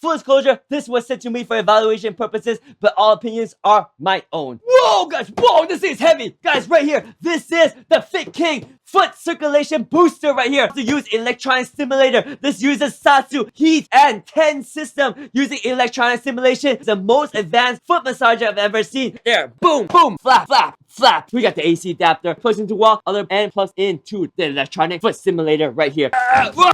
Full disclosure, this was sent to me for evaluation purposes, but all opinions are my own. Whoa, guys, whoa, this thing's heavy. Guys, right here, this is the Fit King foot circulation booster right here. To use electronic stimulator. This uses Satsu heat and TENS system using electronic stimulation. It's the most advanced foot massager I've ever seen. There, boom, boom, flap, flap, flap. We got the AC adapter, plugs into wall, other end plugs into the electronic foot stimulator right here.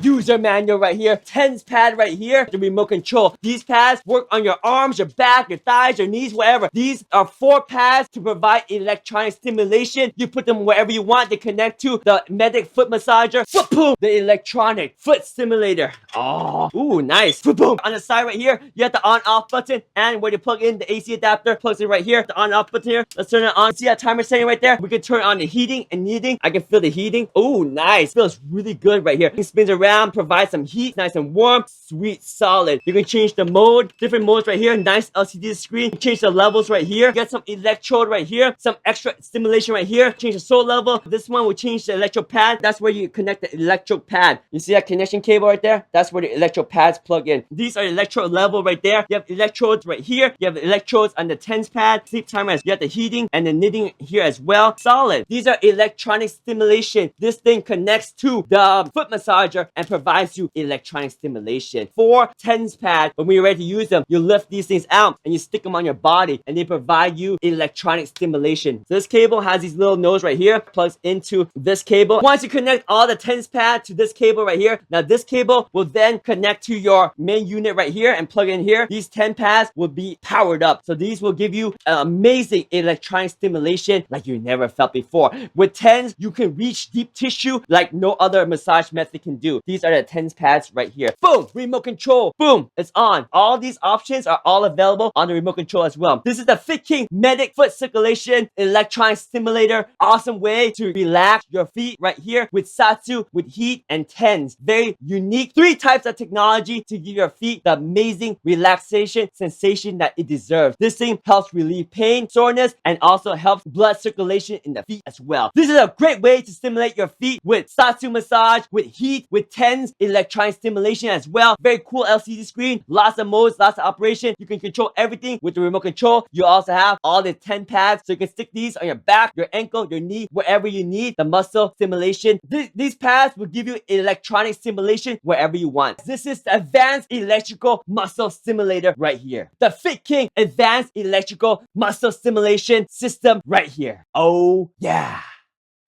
User manual right here, TENS pad right here, the remote control. These pads work on your arms, your back, your thighs, your knees, wherever. These are 4 pads to provide electronic stimulation. You put them wherever you want. They connect to the medic foot massager. Boom, the electronic foot stimulator. Oh, ooh, nice. Boom. On the side right here, you have the on-off button, and where you plug in the AC adapter, plugs in right here. The on-off button here. Let's turn it on. See that timer setting right there? We can turn on the heating and kneading. I can feel the heating. Oh, nice. Feels really good right here. It spins around, provides some heat, nice and warm, sweet, solid. You can change the mode, different modes right here. Nice LCD screen. Change the levels right here. Get some electrode right here, some extra stimulation right here. Change the sole level. This one will change the electrode pad. That's where you connect the electrode pad. You see that connection cable right there? That's where the electrode pads plug in. These are electrode level right there. You have electrodes right here. You have electrodes on the TENS pad. Sleep timer. You have the heating and the knitting here as well. Solid. These are electronic stimulation. This thing connects to the foot massager and provides you electronic stimulation. 4 TENS pad. When you're ready to use them, you lift these things out and you stick them on your body, and they provide you electronic stimulation. So this cable has these little nose right here, plugs into this cable. Once you connect all the TENS pad to this cable right here, now this cable will then connect to your main unit right here and plug in here. These 10 pads will be powered up. So these will give you amazing electronic stimulation like you never felt before. With TENS, you can reach deep tissue like no other massage method can do. These are the TENS pads right here. Boom, remote control. Boom, it's on. All these options are all available on the remote control as well. This is the Fit King Medic Foot Circulation Electronic Stimulator. Awesome way to relax your feet right here with Satsu, with heat and TENS. Very unique. 3 types of technology to give your feet the amazing relaxation sensation that it deserves. This thing helps relieve pain, soreness, and also helps blood circulation in the feet as well. This is a great way to stimulate your feet with Satsu massage, with heat, with TENS electronic stimulation as well. Very cool LCD screen, lots of modes, lots of operation. You can control everything with the remote control. You also have all the 10 pads, so you can stick these on your back, your ankle, your knee, wherever you need the muscle stimulation. These pads will give you electronic stimulation wherever you want. This is the Advanced Electrical Muscle Stimulator right here. The Fit King Advanced Electrical Muscle Stimulation System right here. Oh yeah.